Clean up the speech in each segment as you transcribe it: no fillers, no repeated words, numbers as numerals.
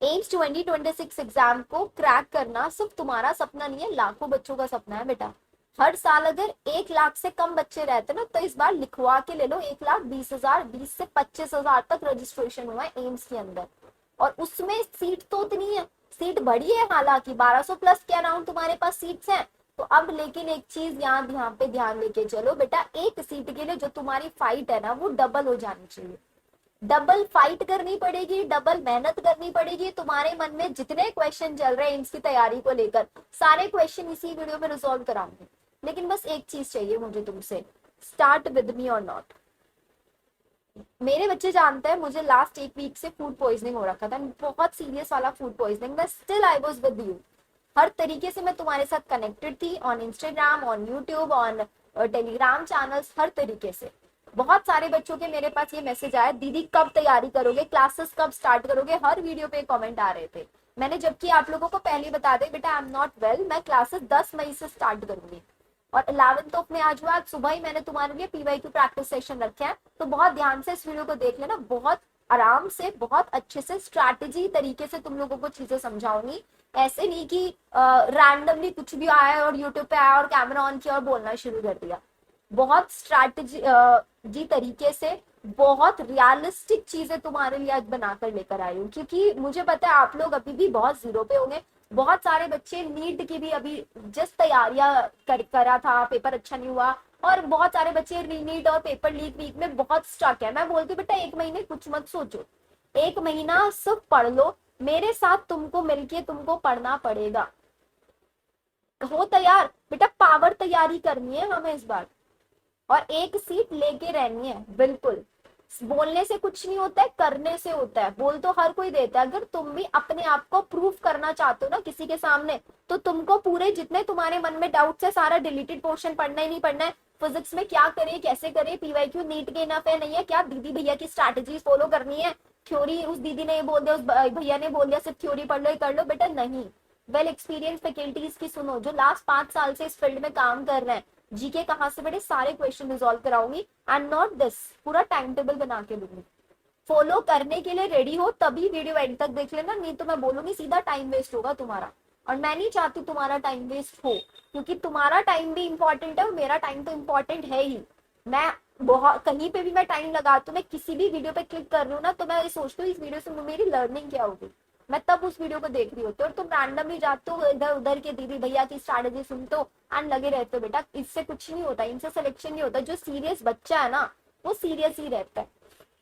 AIIMS 2026 exam को crack करना सिर्फ तुम्हारा सपना नहीं है, लाखों बच्चों का सपना है बेटा। हर साल अगर 1 लाख से कम बच्चे रहते ना, तो इस बार लिखवा के ले लो 1,20,000, 20 से 25,000 तक रजिस्ट्रेशन हुआ है एम्स के अंदर। और उसमें सीट तो उतनी है, सीट बढ़ी है, हालांकि 1200 प्लस के अराउंड तुम्हारे पास सीट्स हैं। तो अब लेकिन एक चीज यहाँ पे ध्यान लेके चलो बेटा, एक सीट के लिए जो तुम्हारी फाइट है ना, वो डबल हो जानी चाहिए। डबल फाइट करनी पड़ेगी, डबल मेहनत करनी पड़ेगी। तुम्हारे मन में जितने क्वेश्चन चल रहे हैं इसकी तैयारी को लेकर, सारे क्वेश्चन इसी वीडियो में रिजॉल्व कराऊंगी। लेकिन बस एक चीज चाहिए मुझे तुमसे, स्टार्ट विद मी और नॉट। मेरे बच्चे जानते हैं मुझे लास्ट एक वीक से फूड पॉइजनिंग हो रखा था, बहुत सीरियस वाला फूड पॉइजनिंग, मैं still I was with you. हर तरीके से मैं तुम्हारे साथ कनेक्टेड थी, on Instagram, on YouTube, on Telegram channels, हर तरीके से। बहुत सारे बच्चों के मेरे पास ये मैसेज आया, दीदी कब तैयारी करोगे, क्लासेस कब स्टार्ट करोगे, हर वीडियो पे कमेंट आ रहे थे। मैंने जबकि आप लोगों को पहले बता दें बेटा, आई एम नॉट वेल, मैं क्लासेस 10 मई से स्टार्ट करूंगी। और 11th ऑफ में आज हुआ, आज सुबह ही मैंने तुम्हारे लिए पीवाईक्यू प्रैक्टिस सेशन रखे हैं, तो बहुत ध्यान से इस वीडियो को देख लेना। बहुत आराम से, बहुत अच्छे से, स्ट्रैटेजी तरीके से तुम लोगों को चीजें समझाऊंगी। ऐसे नहीं कि रैंडमली कुछ भी आया और यूट्यूब पे आया और कैमरा ऑन किया और बोलना शुरू कर दिया। बहुत स्ट्रैटेजी जी तरीके से, बहुत रियलिस्टिक चीजें तुम्हारे लिए आज बनाकर लेकर आई हूँ, क्योंकि मुझे पता है आप लोग अभी भी बहुत जीरो पे होंगे। बहुत सारे बच्चे नीट की भी अभी जस्ट तैयारियां करा था, पेपर अच्छा नहीं हुआ, और बहुत सारे बच्चे रीनीट और पेपर लीक वीक में बहुत स्टक है। मैं बोलती हूँ बेटा, एक महीने कुछ मत सोचो, एक महीना सिर्फ पढ़ लो, मेरे साथ तुमको मिलके तुमको पढ़ना पड़ेगा। हो तैयार बेटा, पावर तैयारी करनी है हमें इस बार, और एक सीट लेके रहनी है बिल्कुल। बोलने से कुछ नहीं होता है, करने से होता है। बोल तो हर कोई देता है, अगर तुम भी अपने आप को प्रूव करना चाहते हो ना किसी के सामने, तो तुमको पूरे जितने तुम्हारे मन में डाउट्स है, सारा डिलीटेड पोर्शन पढ़ना ही नहीं पढ़ना है। फिजिक्स में क्या करे, कैसे करे, पीवाईक्यू नीट के इनफ है नहीं है, क्या दीदी भैया की स्ट्रैटेजी फॉलो करनी है, थ्योरी उस दीदी ने बोल दिया, उस भैया ने बोल दिया सिर्फ थ्योरी पढ़ लो, कर लो बेटा, नहीं। वेल एक्सपीरियंस फैकल्टीज की सुनो, जो लास्ट 5 साल से इस फील्ड में काम कर रहे हैं। जीके कहाँ से बेटे, सारे क्वेश्चन रिजॉल्व कराऊंगी, एंड नॉट दिस, पूरा टाइम टेबल बना के दूंगी। फॉलो करने के लिए रेडी हो तभी वीडियो एंड तक देख लेना, नहीं तो मैं बोलूंगी सीधा टाइम वेस्ट होगा तुम्हारा, और मैं नहीं चाहती तुम्हारा टाइम वेस्ट हो, क्योंकि तुम्हारा टाइम भी इंपॉर्टेंट है और मेरा टाइम तो इंपॉर्टेंट है ही। मैं बहुत कहीं पे भी मैं टाइम लगाती हूँ, मैं किसी भी वीडियो पे क्लिक कर रही हूँ ना, तो मैं सोचती हूँ इस वीडियो से मेरी लर्निंग क्या होगी, मैं तब उस वीडियो को देख रही होती हूँ। और तुम रैंडमली जाते हो इधर उधर के दीदी भैया की स्ट्रैटेजी सुनते हो एंड लगे रहते हो। बेटा इससे कुछ नहीं होता, इनसे सिलेक्शन नहीं होता। जो सीरियस बच्चा है ना, वो सीरियस ही रहता है,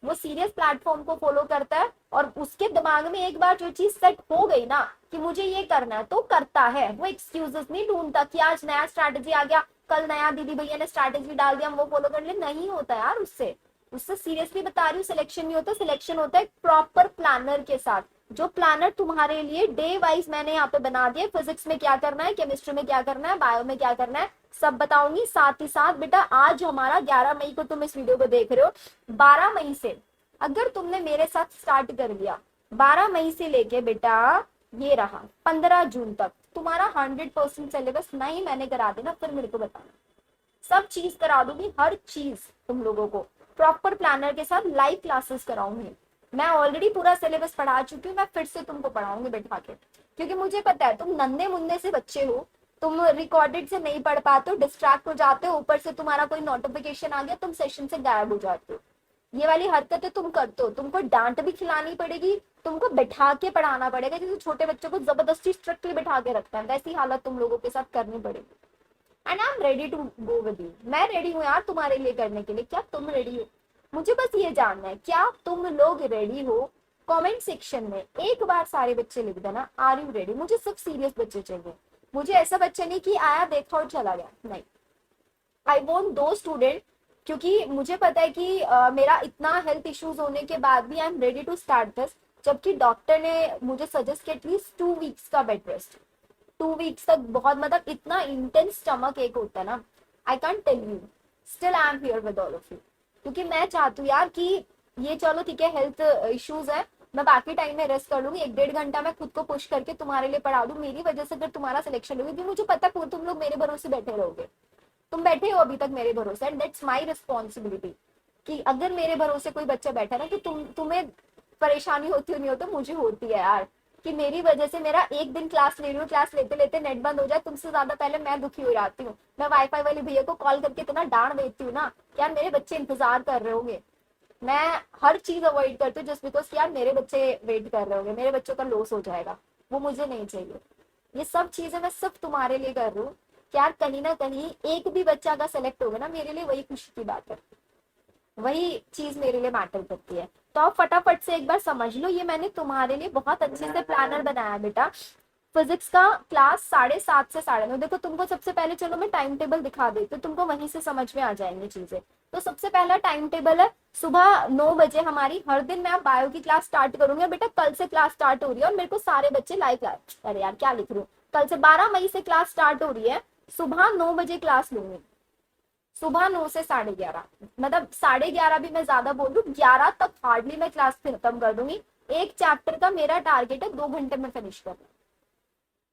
वो सीरियस प्लेटफॉर्म को फॉलो करता है, और उसके दिमाग में एक बार जो चीज सेट हो गई ना कि मुझे ये करना है, तो करता है। वो एक्सक्यूजेस नहीं ढूंढता कि आज नया स्ट्रैटेजी आ गया, कल नया दीदी भैया ने स्ट्रैटेजी डाल दिया, हम वो फॉलो कर ले, नहीं होता यार। उससे उससे सीरियसली बता रही हूँ, सिलेक्शन नहीं होता। सिलेक्शन होता है प्रॉपर प्लानर के साथ, जो प्लानर तुम्हारे लिए डे वाइज मैंने यहाँ पे बना दिया। फिजिक्स में क्या करना है, केमिस्ट्री में क्या करना है, बायो में क्या करना है, सब बताऊंगी। साथ ही साथ बेटा, आज हमारा 11 मई को तुम इस वीडियो को देख रहे हो, 12 मई से अगर तुमने मेरे साथ स्टार्ट कर दिया, 12 मई से लेके बेटा ये रहा 15 जून तक तुम्हारा 100% सिलेबस नहीं मैंने करा देना, फिर मेरे को बताना, सब चीज करा दूंगी, हर चीज तुम लोगों को प्रॉपर प्लानर के साथ लाइव क्लासेस कराऊंगी। मैं ऑलरेडी पूरा सिलेबस पढ़ा चुकी हूँ, मैं फिर से तुमको पढ़ाऊंगी बैठा के, क्योंकि मुझे पता है तुम नन्हे मुन्ने से बच्चे हो, तुम रिकॉर्डेड से नहीं पढ़ पाते हो, डिस्ट्रैक्ट हो जाते हो, ऊपर से तुम्हारा कोई नोटिफिकेशन आ गया, तुम सेशन से गायब हो जाते हो। ये वाली हरकतें तुम करते हो, तुमको डांट भी खिलानी पड़ेगी, तुमको बैठा के पढ़ाना पड़ेगा, जैसे छोटे बच्चों को जबरदस्ती स्ट्रिक्टली बैठा के रखता है, वैसी हालत तुम लोगों के साथ करनी पड़ेगी। And I am ready to go with you, मैं रेडी हूँ यार तुम्हारे लिए करने के लिए। क्या तुम रेडी हो? मुझे बस ये जानना है, क्या तुम लोग रेडी हो? कमेंट सेक्शन में एक बार सारे बच्चे लिख देना, आर यू रेडी। मुझे सिर्फ सीरियस बच्चे चाहिए, मुझे ऐसा बच्चा नहीं कि आया देखा और चला गया, नहीं। आई वॉन्ट दो स्टूडेंट, क्योंकि मुझे पता है कि मेरा इतना हेल्थ इश्यूज होने के बाद भी I am ready to start this, जबकि डॉक्टर ने मुझे सजेस्ट किया एटलीस्ट 2 वीक्स का बेड रेस्ट। 2 वीक्स तक बहुत, मतलब इतना इंटेंस स्टमक एक होता है ना, I can't tell you, still I am here with all of you, क्योंकि मैं चाहती हूँ यार कि ये चलो ठीक है हेल्थ इश्यूज है, मैं बाकी टाइम में रेस्ट कर लूंगी, 1-1.5 घंटा मैं खुद को पुश करके तुम्हारे लिए पढ़ा दूं। मेरी वजह से अगर तुम्हारा सिलेक्शन होगी, क्योंकि मुझे पता है तुम लोग मेरे भरोसे बैठे रहोगे, तुम बैठे हो अभी तक मेरे भरोसे, एंड दैट्स माई रिस्पॉन्सिबिलिटी कि अगर मेरे भरोसे कोई बच्चा बैठा ना, कि तुम्हें परेशानी होती हो नहीं हो तो मुझे होती है यार। कि मेरी वजह से मेरा एक दिन क्लास ले रही हूँ, क्लास लेते लेते नेट बंद हो जाए, तुमसे ज्यादा पहले मैं दुखी हो जाती हूँ। मैं वाईफाई वाले भैया को कॉल करके इतना डांट देती हूँ ना, यार मेरे बच्चे इंतजार कर रहे होंगे। मैं हर चीज अवॉइड करती हूँ जस्ट बिकॉज यार मेरे बच्चे वेट कर रहे होंगे, मेरे बच्चों का लॉस हो जाएगा, वो मुझे नहीं चाहिए। ये सब चीजें मैं सिर्फ तुम्हारे लिए कर रही हूँ कि यार कहीं ना कहीं एक भी बच्चा अगर सेलेक्ट होगा ना, मेरे लिए वही खुशी की बात है, वही चीज मेरे लिए मैटर करती है। तो आप फटाफट से एक बार समझ लो, ये मैंने तुम्हारे लिए बहुत अच्छे से प्लानर बनाया बेटा। फिजिक्स का क्लास 7:30 से 9:30। देखो तुमको सबसे पहले चलो मैं टाइम टेबल दिखा देती हूँ, तुमको वहीं से समझ में आ जाएंगी चीजें। तो सबसे पहला टाइम टेबल है, सुबह 9 बजे हमारी हर दिन मैं बायो की क्लास स्टार्ट करूंगी। बेटा कल से क्लास स्टार्ट हो रही है और मेरे को सारे बच्चे लाइक, अरे यार क्या लिख रही हूँ, कल से 12 मई से क्लास स्टार्ट हो रही है, सुबह 9 बजे क्लास लूंगी, सुबह 9 से 11:30। मतलब 11:30 भी मैं ज्यादा बोल रही हूँ, 11 तक हार्डली मैं क्लास खत्म कर दूंगी। एक चैप्टर का मेरा टारगेट है 2 घंटे में फिनिश करना,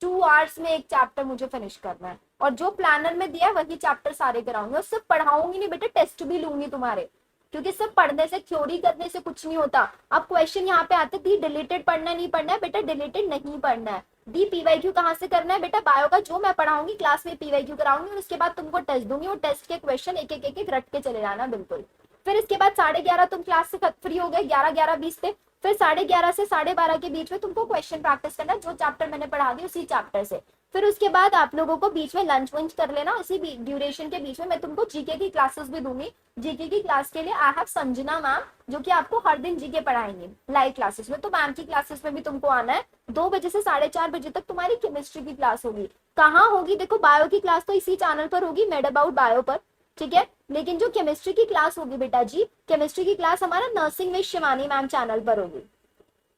2 आवर्स में एक चैप्टर मुझे फिनिश करना है। और जो प्लानर में दिया है वही चैप्टर सारे कराऊंगी, और सिर्फ पढ़ाऊंगी नहीं बेटा, टेस्ट भी लूंगी तुम्हारे, क्योंकि सिर्फ पढ़ने से, थ्योरी करने से कुछ नहीं होता। अब क्वेश्चन यहाँ पे आते दी डिलीटेड पढ़ना नहीं पढ़ना है, बेटा डिलीटेड नहीं पढ़ना है। दी पीवाईक्यू कहाँ से करना है बेटा, बायो का जो मैं पढ़ाऊंगी क्लास में पीवाईक्यू कराऊंगी, और उसके बाद तुमको टेस्ट दूंगी, वो टेस्ट के क्वेश्चन एक एक एक एक रट के चले जाना बिल्कुल। फिर इसके बाद 11:30 तुम क्लास से फ्री हो गए, 11:20 पे। फिर 11:30 से 12:30 के बीच में तुमको क्वेश्चन प्रैक्टिस करना, जो चैप्टर मैंने पढ़ा दी उसी चैप्टर से। फिर उसके बाद आप लोगों को बीच में लंच वंच कर लेना, उसी ड्यूरेशन के बीच में मैं तुमको जीके की क्लासेस भी दूंगी। जीके की क्लास के लिए आई हैव संजना मैम, जो कि आपको हर दिन जीके पढ़ाएंगे लाइव क्लासेस में। तो मैम की क्लासेस में भी तुमको आना है। 2 बजे से 4:30 बजे तक तुम्हारी केमिस्ट्री की क्लास होगी। कहाँ होगी, देखो बायो की क्लास तो इसी चैनल पर होगी, मेड अबाउट बायो पर, ठीक है। लेकिन जो केमिस्ट्री की क्लास होगी बेटा जी, केमिस्ट्री की क्लास हमारा nursing with Shivani ma'am channel पर होगी।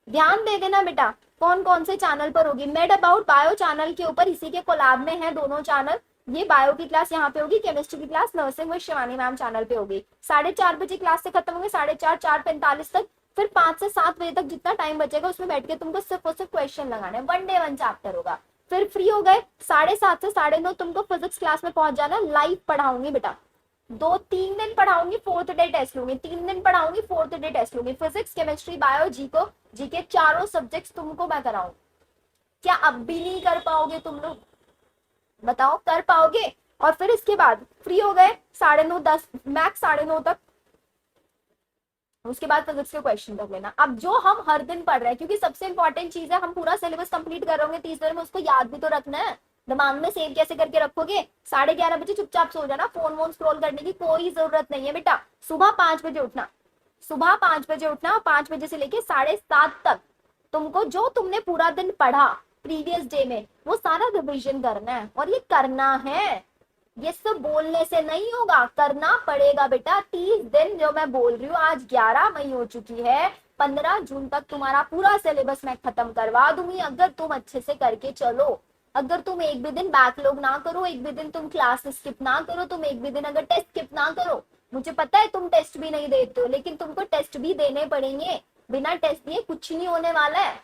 ध्यान दे देना बेटा, कौन कौन से चैनल पर होगी। मेड अबाउट बायो चैनल के ऊपर, इसी के कोलैब में है दोनों चैनल। ये बायो की क्लास यहाँ पे होगी, केमिस्ट्री की class nursing with Shivani ma'am channel पे होगी। 4:30 बजे क्लास से खत्म होंगे, 4:30, 4:45 तक। फिर 5 से 7 बजे तक जितना टाइम बचेगा उसमें बैठ के तुमको सिर्फ और सिर्फ क्वेश्चन लगाने, 1 डे 1 चैप्टर होगा। फिर फ्री हो गए, 7:30 से 9:30 तुमको फिजिक्स क्लास में पहुंच जाना। लाइव पढ़ाऊंगी बेटा, 2-3 दिन पढ़ाऊंगी, 4th डे टेस्ट लूंगी, 3 दिन पढ़ाऊंगी, 4th डे टेस्ट लूंगी। फिजिक्स, केमिस्ट्री, बायो, जीके चारों सब्जेक्ट्स तुमको मैं कराऊं। क्या अब भी नहीं कर पाओगे तुम लोग, बताओ कर पाओगे। और फिर इसके बाद फ्री हो गए 9:30, 10 मैक्स 9:30 तक। उसके बाद फिजिक्स के क्वेश्चन कर लेना। अब जो हम हर दिन पढ़ रहे हैं, क्योंकि सबसे इंपॉर्टेंट चीज है, हम पूरा सिलेबस कंप्लीट कर रहे होंगे 30 दिन में, उसको याद भी तो रखना है। दिमाग में सेव कैसे करके रखोगे। 11:30 बजे चुपचाप सो जाना, फोन वोन स्क्रॉल करने की कोई जरूरत नहीं है बेटा। सुबह 5 बजे उठना, सुबह 5 बजे उठना, 5 बजे से लेके 7:30 तक तुमको जो तुमने पूरा दिन पढ़ा प्रीवियस डे में वो सारा रिविजन करना है। और ये करना है, ये सब बोलने से नहीं होगा, करना पड़ेगा बेटा। 30 दिन जो मैं बोल रही हूँ, आज 11 मई हो चुकी है, 15 जून तक तुम्हारा पूरा सिलेबस मैं खत्म करवा दूंगी, अगर तुम अच्छे से करके चलो। अगर तुम एक भी दिन बैकलॉग ना करो, एक भी दिन तुम क्लास स्किप ना करो, तुम एक भी दिन अगर टेस्ट स्किप ना करो। मुझे पता है तुम टेस्ट भी नहीं देते हो, लेकिन तुमको टेस्ट भी देने पड़ेंगे, बिना टेस्ट दिए कुछ नहीं होने वाला है।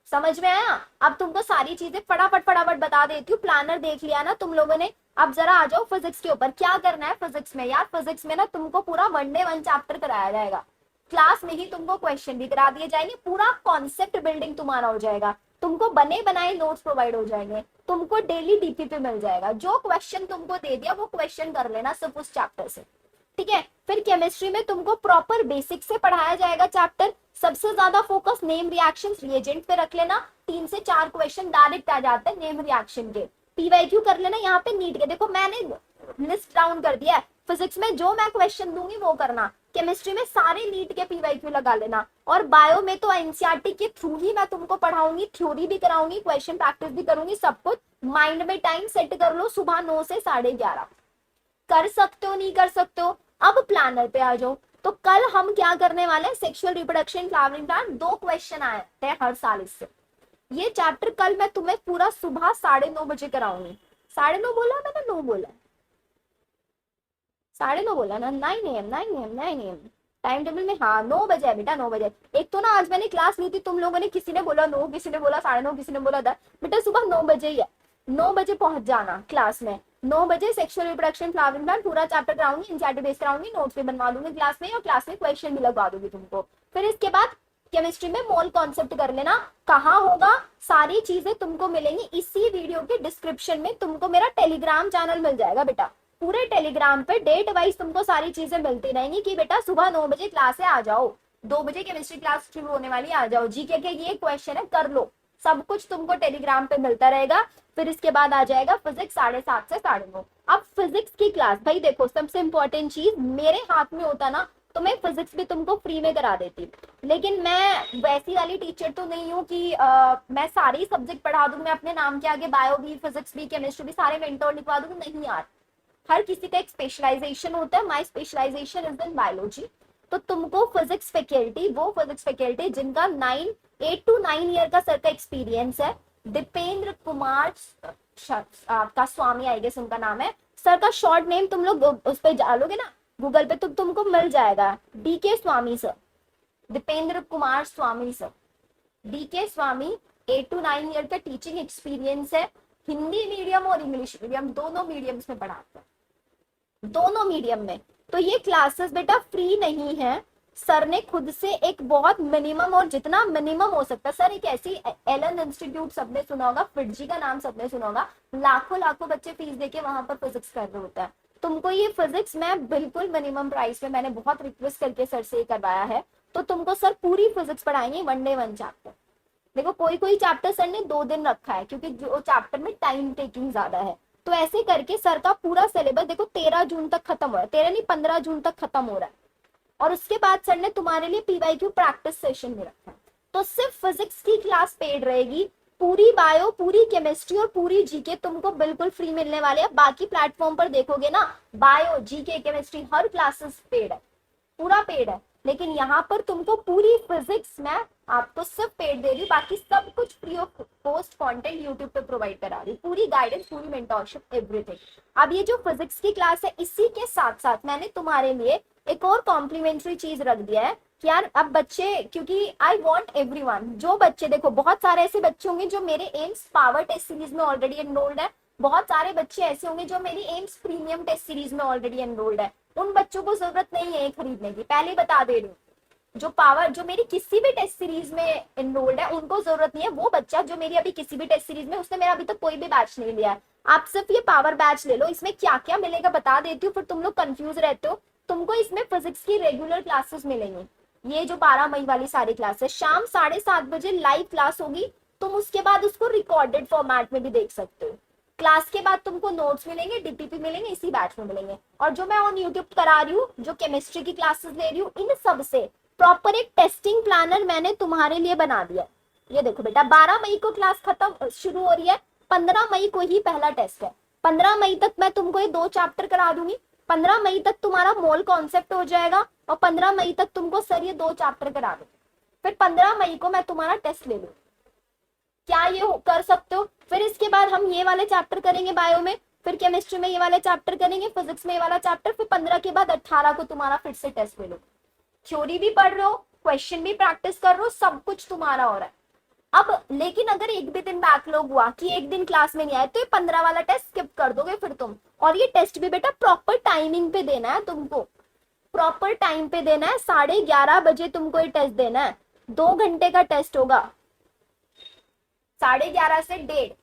समझ में आया। अब तुमको सारी चीजें फटाफट फटाफट बता देती हूँ। प्लानर देख लिया ना तुम लोगों ने, अब जरा आ जाओ फिजिक्स के ऊपर। क्या करना है फिजिक्स में यार, फिजिक्स में ना तुमको पूरा 1 डे 1 चैप्टर कराया जाएगा। क्लास में ही तुमको क्वेश्चन भी करा दिए जाएंगे, पूरा कॉन्सेप्ट बिल्डिंग तुम्हारा हो जाएगा, तुमको बने बनाए नोट्स प्रोवाइड हो जाएंगे, तुमको डेली डीपीपी मिल जाएगा। जो क्वेश्चन तुमको दे दिया वो क्वेश्चन कर लेना सिर्फ उस चैप्टर से, ठीक है। फिर केमिस्ट्री में तुमको प्रॉपर बेसिक से पढ़ाया जाएगा चैप्टर। सबसे ज्यादा फोकस नेम रिएक्शंस रिएजेंट पे रख लेना, 3 से 4 क्वेश्चन डायरेक्ट आ जाते हैं नेम रिएक्शन के। पीवाईक्यू कर लेना यहाँ पे नीट के, देखो मैंने लिस्ट डाउन कर दिया है। फिजिक्स में जो मैं क्वेश्चन दूंगी वो करना, केमिस्ट्री में सारे नीट के पीवाईक्यू लगा लेना, और बायो में तो एनसीईआरटी के थ्रू ही मैं तुमको पढ़ाऊंगी, थ्योरी भी कराऊंगी, क्वेश्चन प्रैक्टिस भी करूंगी, सब कुछ। माइंड में टाइम सेट कर लो, सुबह 9 से 11:30। कर सकते हो नहीं कर सकते हो। अब प्लानर पे आ जाओ। तो कल हम क्या करने वाले हैं, sexual reproduction flowering plant, 2 question आए थे हर साल इससे। ये चैप्टर कल मैं तुम्हें पूरा सुबह 9:30 बजे कराऊंगी। 9:30 बोला मैंने, 9 बोला, 9:30 बोला ना, 9 AM 9 AM 9 AM time table में। हाँ 9 बजे है बेटा, 9 बजे। एक तो ना आज मैंने क्लास ली थी, तुम लोगों ने किसी ने बोला 9, किसी ने बोला 9:30, किसी ने बोला 10। बेटा सुबह 9 बजे ही है, 9 बजे पहुंच जाना क्लास में। 9 बजे सेक्सुअल रिप्रोडक्शन फ्लावरिंग प्लांट पूरा चैप्टर कराऊंगी, एनसीईआरटी बेस कराऊंगी, नोट्स भी बनवा दूंगी क्लास में, और क्लास में क्वेश्चन भी लगवा दूंगी तुमको। फिर इसके बाद केमिस्ट्री में मोल कॉन्सेप्ट कर लेना। कहाँ होगा, सारी चीजें तुमको मिलेंगी इसी वीडियो के डिस्क्रिप्शन में। तुमको मेरा टेलीग्राम चैनल मिल जाएगा बेटा, पूरे टेलीग्राम पे डेट वाइज तुमको सारी चीजें मिलती रहेंगी कि बेटा सुबह 9 बजे क्लास है, आ जाओ, 2 बजे केमिस्ट्री क्लास शुरू होने वाली, आ जाओ, जीके के ये क्वेश्चन है कर लो, सब कुछ तुमको टेलीग्राम पे मिलता रहेगा। फिर इसके बाद आ जाएगा फिजिक्स 7:30 से 9:30। अब फिजिक्स की क्लास भाई देखो, सबसे इंपॉर्टेंट चीज मेरे हाथ में होता ना तो मैं फिजिक्स भी तुमको फ्री में करा देती, लेकिन मैं वैसी वाली टीचर तो नहीं हूँ कि मैं सारे सब्जेक्ट पढ़ा दूं, मैं अपने नाम के आगे बायो भी, फिजिक्स भी, केमिस्ट्री भी सारे मेंटोर लिखवा दूं। नहीं यार, हर किसी का एक स्पेशलाइजेशन होता है। My specialization is in biology. तो तुमको फिजिक्स फैकल्टी, वो फिजिक्स फैकल्टी जिनका 8 to 9 ईयर का सर का एक्सपीरियंस है, दीपेंद्र कुमार का स्वामी, आई गेस उनका नाम है। सर का शॉर्ट नेम तुम लोग उस पर डालोगे ना गूगल पे तो तुमको मिल जाएगा, DK Swami sir, Dipendra Kumar Swami sir, DK Swami. 8 to 9 year का टीचिंग एक्सपीरियंस है, हिंदी मीडियम और इंग्लिश मीडियम दोनों मीडियम्स में पढ़ाते हैं, दोनों मीडियम में। तो ये क्लासेस बेटा फ्री नहीं है, सर ने खुद से एक बहुत मिनिमम, और जितना मिनिमम हो सकता है सर, एक ऐसी एलन इंस्टीट्यूट सबने सुना होगा, फिटजी का नाम सबने सुना होगा, लाखों लाखों बच्चे फीस देके वहां पर फिजिक्स कर रहे होते हैं। तुमको ये फिजिक्स मैं बिल्कुल मिनिमम प्राइस में, मैंने बहुत रिक्वेस्ट करके सर से करवाया है, तो तुमको सर पूरी फिजिक्स पढ़ाएंगे, 1 day 1 चैप्टर। देखो कोई कोई चैप्टर सर ने 2 दिन रखा है क्योंकि जो चैप्टर में टाइम टेकिंग ज्यादा है, तो ऐसे करके सर का पूरा सिलेबस देखो 13 जून तक खत्म हो रहा है, 13 नहीं 15 जून तक खत्म हो रहा है। और उसके बाद सर ने तुम्हारे लिए पीवाईक्यू प्रैक्टिस सेशन में रखा है। तो सिर्फ फिजिक्स की क्लास पेड रहेगी, पूरी बायो, पूरी केमिस्ट्री और पूरी जीके तुमको बिल्कुल फ्री मिलने वाले हैं। बाकी प्लेटफॉर्म पर देखोगे ना, बायो, जीके, केमिस्ट्री हर क्लासेस पेड है, पूरा पेड है, लेकिन यहाँ पर तुमको पूरी फिजिक्स में आपको सिर्फ पेड दे रही, बाकी सब कुछ free of cost content YouTube पे प्रोवाइड करा रही, पूरी गाइडेंस, पूरी मेंटरशिप, एवरीथिंग। अब ये जो फिजिक्स की क्लास है, इसी के साथ साथ मैंने तुम्हारे लिए एक और कॉम्प्लीमेंट्री चीज रख दिया है कि यार अब बच्चे, क्योंकि आई वांट एवरीवन, जो बच्चे देखो बहुत सारे ऐसे बच्चे होंगे जो मेरे एम्स पावर टेस्ट सीरीज में ऑलरेडी एनरोल्ड है, बहुत सारे बच्चे ऐसे होंगे जो मेरी एम्स प्रीमियम टेस्ट सीरीज में ऑलरेडी एनरोल्ड है। उन बच्चों को जरूरत नहीं है खरीदने की, पहले बता दे रही हूँ। जो पावर, जो मेरी किसी भी टेस्ट सीरीज में एनरोल्ड है उनको जरूरत नहीं है। वो बच्चा जो मेरी अभी किसी भी टेस्ट सीरीज में, उसने मेरा अभी तक कोई भी बैच नहीं लिया है, आप सिर्फ ये पावर बैच ले लो। इसमें क्या क्या मिलेगा बता देती हूँ, फिर तुम लोग कंफ्यूज रहते हो। तुमको इसमें फिजिक्स की रेगुलर क्लासेस मिलेंगी, ये जो 12 मई वाली सारी क्लासेस, शाम 7:30 बजे लाइव क्लास होगी। तुम उसके बाद उसको रिकॉर्डेड फॉर्मेट में भी देख सकते हो। क्लास के बाद तुमको नोट्स मिलेंगे, डीपीपी मिलेंगे, इसी बैच में मिलेंगे। और जो मैं ऑन यूट्यूब करा रही हूँ, जो केमिस्ट्री की क्लासेस ले रही हूँ, इन सब से प्रॉपर एक टेस्टिंग प्लानर मैंने तुम्हारे लिए बना दिया। ये देखो बेटा, 12 मई को क्लास खत्म शुरू हो रही है, 15 मई को ही पहला टेस्ट है। 15 मई तक मैं तुमको ये 2 चैप्टर करा दूंगी, 15 मई तक तुम्हारा मोल कॉन्सेप्ट हो जाएगा, और 15 मई तक तुमको सर ये 2 चैप्टर करा दूंगी। फिर 15 मई को मैं तुम्हारा टेस्ट ले लूंगी। क्या ये कर सकते हो? फिर इसके बाद हम ये वाले चैप्टर करेंगे बायो में, फिर केमिस्ट्री में ये वाले चैप्टर करेंगे, फिजिक्स में ये वाला चैप्टर, फिर 15 के बाद 18 को तुम्हारा फिर से टेस्ट ले लो। थ्योरी भी पढ़ रहे हो, क्वेश्चन भी प्रैक्टिस कर रहे हो, सब कुछ तुम्हारा हो रहा है। अब लेकिन अगर एक भी दिन बैकलॉग हुआ कि एक दिन क्लास में नहीं आए, तो ये 15 वाला टेस्ट स्किप कर दोगे फिर तुम। और ये टेस्ट भी बेटा प्रॉपर टाइमिंग पे देना है तुमको, प्रॉपर टाइम पे देना है, 11:30 बजे तुमको ये टेस्ट देना है। 2 घंटे का टेस्ट होगा, 11:30 से 1:30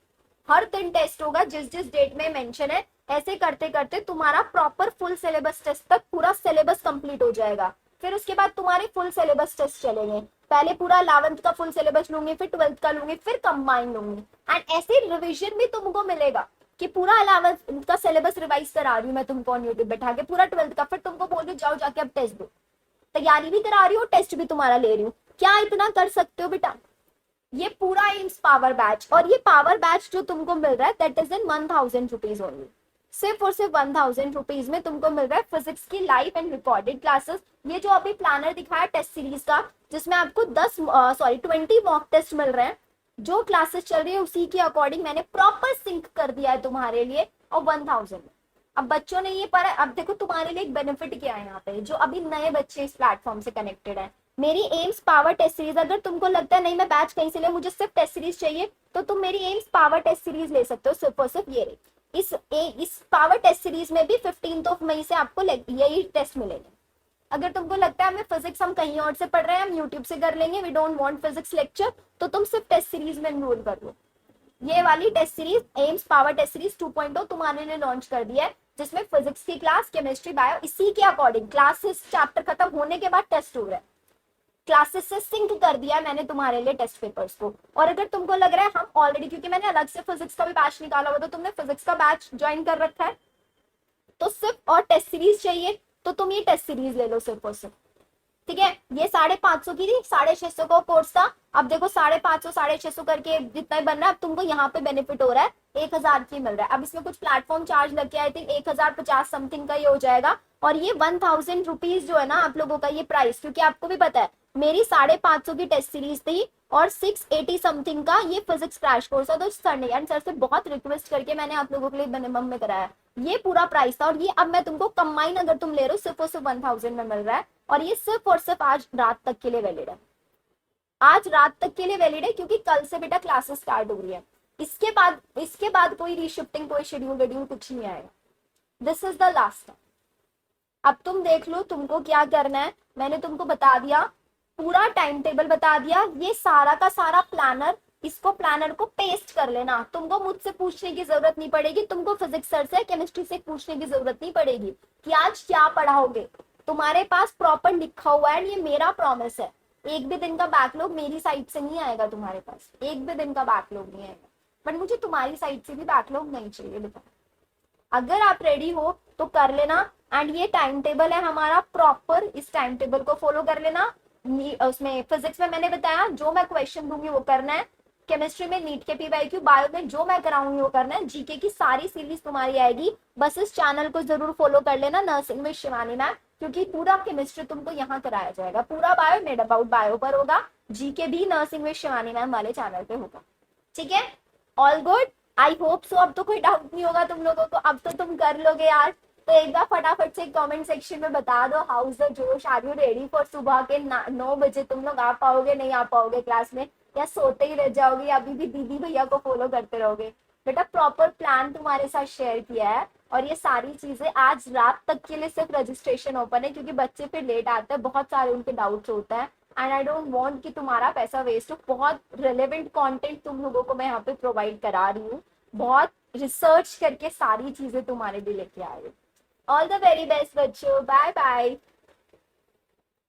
हर दिन टेस्ट होगा, जिस जिस डेट में मेंशन है। ऐसे करते करते तुम्हारा प्रॉपर फुल सिलेबस टेस्ट तक पूरा सिलेबस कंप्लीट हो जाएगा। फिर उसके बाद तुम्हारे फुल सिलेबस टेस्ट चलेंगे, पहले पूरा 11th का फुल सिलेबस लूंगी, फिर 12th का लूंगी, फिर कंबाइन लूंगी। एंड ऐसे रिविजन भी तुमको मिलेगा कि पूरा 11th का सिलेबस रिवाइज करा रही हूँ मैं तुमको ऑन यूट्यूब बैठा के, पूरा 12th का, फिर तुमको बोल रही जाओ जाके अब टेस्ट दो। तैयारी भी करा रही हूँ, टेस्ट भी तुम्हारा ले रही हूँ। क्या इतना कर सकते हो बेटा? ये पूरा एम्स पावर बैच, और ये पावर बैच जो तुमको मिल रहा है that is in 1000 rupees only. सिर्फ और सिर्फ 1000 रुपीज में तुमको मिल रहा है फिजिक्स की लाइव एंड रिकॉर्डेड क्लासेस। ये जो अभी प्लानर दिखाया टेस्ट सीरीज का, जिसमें आपको 20 मॉक टेस्ट मिल रहे हैं, जो क्लासेस चल रही है उसी के अकॉर्डिंग मैंने प्रॉपर सिंक कर दिया है तुम्हारे लिए, और 1000 में। अब बच्चों ने ये पढ़ा, अब देखो तुम्हारे लिए एक बेनिफिट क्या है यहाँ पे, जो अभी नए बच्चे इस प्लेटफॉर्म से कनेक्टेड है। मेरी एम्स पावर टेस्ट सीरीज, अगर तुमको लगता है नहीं मैं बैच कहीं से ले, मुझे सिर्फ टेस्ट सीरीज चाहिए, तो तुम मेरी एम्स पावर टेस्ट सीरीज ले सकते हो, सिर्फ और सिर्फ ये रही। इस पावर टेस्ट सीरीज में भी 15 मई से आपको यही टेस्ट मिलेंगे। अगर तुमको लगता है हमें फिजिक्स हम कहीं और से पढ़ रहे हैं, हम यूट्यूब से कर लेंगे, we don't want physics lecture, तो तुम सिर्फ टेस्ट सीरीज में एनरोल कर लो। ये वाली test series AIIMS power test series 2.0 तुम्हारे लिए लॉन्च कर दिया है, जिसमें फिजिक्स की क्लास, केमिस्ट्री, बायो, इसी के अकॉर्डिंग क्लासेस चैप्टर खत्म होने के बाद टेस्ट हो रहा है, क्लासेस से सिंक कर दिया है मैंने तुम्हारे लिए टेस्ट पेपर्स को। और अगर तुमको लग रहा है हम ऑलरेडी, क्योंकि मैंने अलग से फिजिक्स का भी बैच निकाला हुआ, तो तुमने फिजिक्स का बैच ज्वाइन कर रखा है, तो सिर्फ और टेस्ट सीरीज चाहिए तो तुम ये टेस्ट सीरीज ले लो सिर्फ और सिर्फ, ठीक है। ये 550 की थी, 650 का कोर्स था, अब देखो 550 650 करके जितना ही बन रहा है, अब तुमको यहाँ पे बेनिफिट हो रहा है 1000 की मिल रहा है। अब इसमें कुछ प्लेटफॉर्म चार्ज लग के आई थिंक 1050 समथिंग का ये हो जाएगा। और ये 1000 रुपीज जो है ना आप लोगों का ये प्राइस, क्योंकि आपको भी पता है मेरी 550 की टेस्ट सीरीज थी और 680 समथिंग का ये फिजिक्स क्रैश कोर्स है। तो सर ने यार, सर से बहुत रिक्वेस्ट करके मैंने आप लोगों के लिए मिनिमम में कराया, ये पूरा प्राइस था। और ये अब मैं तुमको कंबाइन अगर तुम ले रहे हो सिर्फ और सिर्फ 1000 में मिल रहा है, और ये सिर्फ और सिर्फ आज रात तक के लिए वैलिड है, आज रात तक के लिए वैलिड है, क्योंकि कल से बेटा क्लासेस स्टार्ट हो रही है। इसके बाद कोई रीशिफ्टिंग, कोई शेड्यूल वेड्यूल कुछ नहीं आएगा। This is the last. अब तुम देख लो तुमको क्या करना है, मैंने तुमको बता दिया, पूरा टाइम टेबल बता दिया, ये सारा का सारा प्लानर, इसको प्लानर को पेस्ट कर लेना। तुमको मुझसे पूछने की जरूरत नहीं पड़ेगी, तुमको फिजिक्स सर से, केमिस्ट्री से पूछने की जरूरत नहीं पड़ेगी कि आज क्या पढ़ाओगे। तुम्हारे पास प्रॉपर लिखा हुआ है, ये मेरा प्रॉमिस है, एक भी दिन का बैकलॉग मेरी साइड से नहीं आएगा तुम्हारे पास, एक भी दिन का बैकलॉग नहीं आएगा। बट मुझे तुम्हारी साइड से भी बैकलॉग नहीं चाहिए बेटा। अगर आप रेडी हो तो कर लेना। एंड ये टाइम टेबल है हमारा प्रॉपर, इस टाइम टेबल को फॉलो कर लेना। उसमें फिजिक्स में मैंने बताया जो मैं क्वेश्चन दूंगी वो करना है, केमिस्ट्री में नीट के पीवाईक्यू, बायो में जो मैं कराऊंगी वो करना है, जीके की सारी सीरीज तुम्हारी आएगी। बस इस चैनल को जरूर फॉलो कर लेना, नर्सिंग में शिवानी मैम, क्योंकि पूरा केमिस्ट्री तुमको यहाँ कराया जाएगा, पूरा बायो मेड अबाउट बायो पर होगा, जीके भी नर्सिंग में शिवानी मैम वाले चैनल पे होगा, ठीक है। All good, I hope so. अब तो कोई डाउट नहीं होगा तुम लोगों को, अब तो तुम कर लोगे यार। तो एक बार फटाफट से कमेंट सेक्शन में बता दो, हाउ इज द जोश, आर यू रेडी फॉर सुबह के 9 बजे तुम लोग आ पाओगे, नहीं आ पाओगे क्लास में, या सोते ही रह जाओगे, अभी भी दीदी भैया को फॉलो करते रहोगे। बेटा प्रॉपर प्लान तुम्हारे साथ शेयर किया है, और ये सारी चीजें आज रात तक के लिए सिर्फ रजिस्ट्रेशन ओपन है, क्योंकि बच्चे फिर लेट आते हैं, बहुत सारे उनके डाउट्स होते हैं, एंड आई डोंट वांट कि तुम्हारा पैसा वेस्ट हो। बहुत रिलेवेंट कंटेंट तुम लोगों को मैं यहाँ पे प्रोवाइड करा रही हूँ, बहुत रिसर्च करके सारी चीजें तुम्हारे लिए लेके आ रही हूँ। ऑल द वेरी बेस्ट बच्चों, बाय बाय।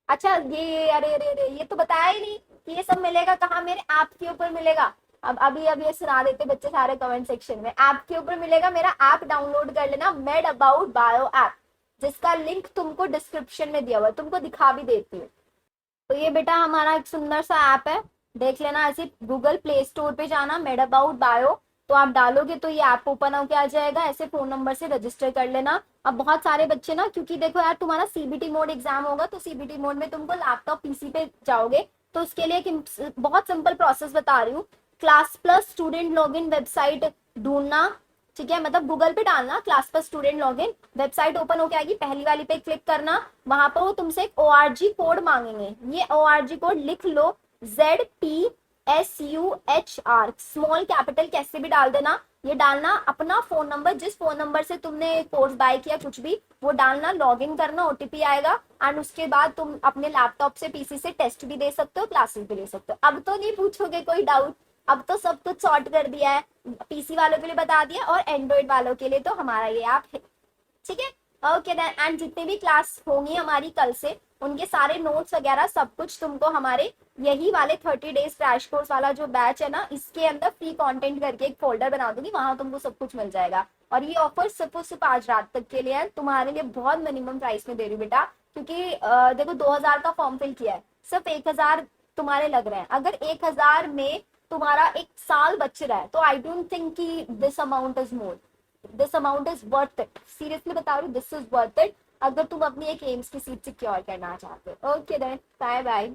अच्छा ये अरे अरे अरे ये तो बताया ही नहीं कि ये सब मिलेगा कहाँ, मेरे ऐप के ऊपर मिलेगा। अब अभी ये सुना देते बच्चे सारे कमेंट सेक्शन में, ऐप के ऊपर मिलेगा, मेरा ऐप डाउनलोड कर लेना, मेड अबाउट बायो ऐप, जिसका लिंक तुमको डिस्क्रिप्शन में दिया हुआ है, तुमको दिखा भी देती हूँ। तो ये बेटा हमारा एक सुंदर सा ऐप है, देख लेना, ऐसे गूगल प्ले स्टोर पे जाना, मेड अबाउट बायो, तो आप डालोगे तो ये ऐप ओपन होके आ जाएगा, ऐसे फोन नंबर से रजिस्टर कर लेना। अब बहुत सारे बच्चे ना, क्योंकि देखो यार तुम्हारा सीबीटी मोड एग्जाम होगा, तो सीबीटी मोड में तुमको लैपटॉप पीसी पे जाओगे, तो उसके लिए एक बहुत सिंपल प्रोसेस बता रही हूँ। Class plus student login website ढूंढना, ठीक है, मतलब गूगल पे डालना class plus student login, website open होके आएगी, पहली वाली पे क्लिक करना, वहां पर वो तुमसे एक ORG कोड मांगेंगे, ये ORG कोड लिख लो, ZPSUHR, स्मॉल कैपिटल कैसे भी डाल देना, ये डालना, अपना फोन नंबर, जिस फोन नंबर से तुमने कोर्स बाय किया कुछ भी वो डालना, लॉगिन करना, OTP आएगा, एंड उसके बाद तुम अपने लैपटॉप से पीसी से टेस्ट भी दे सकते हो, क्लासेस भी ले सकते हो। अब तो नहीं पूछोगे कोई डाउट, अब तो सब कुछ सॉर्ट कर दिया है, पीसी वालों के लिए बता दिया, और एंड्रॉइड वालों के लिए तो हमारा ये ऐप है, ठीक है। ओके देन, एंड जितने भी क्लास होंगी हमारी कल से, उनके सारे नोट्स वगैरह सब कुछ तुमको हमारे यही वाले 30 डेज क्रैश कोर्स वाला जो बैच है ना, इसके अंदर फ्री कंटेंट करके एक फोल्डर बना दूंगी, वहां तुमको सब कुछ मिल जाएगा। और ये ऑफर सिर्फ आज रात तक के लिए है, तुम्हारे लिए बहुत मिनिमम प्राइस में दे रही हूँ बेटा, क्योंकि देखो 2000 का फॉर्म फिल किया है, सिर्फ 1000 तुम्हारे लग रहे हैं। अगर 1000 में तुम्हारा एक साल बच रहा है, तो आई डोंट थिंक कि this amount is more, this amount is worth it, seriously बता रही हूँ, दिस इज वर्थ इट, अगर तुम अपनी एक एम्स की सीट सिक्योर करना चाहते हो। Okay then, bye bye.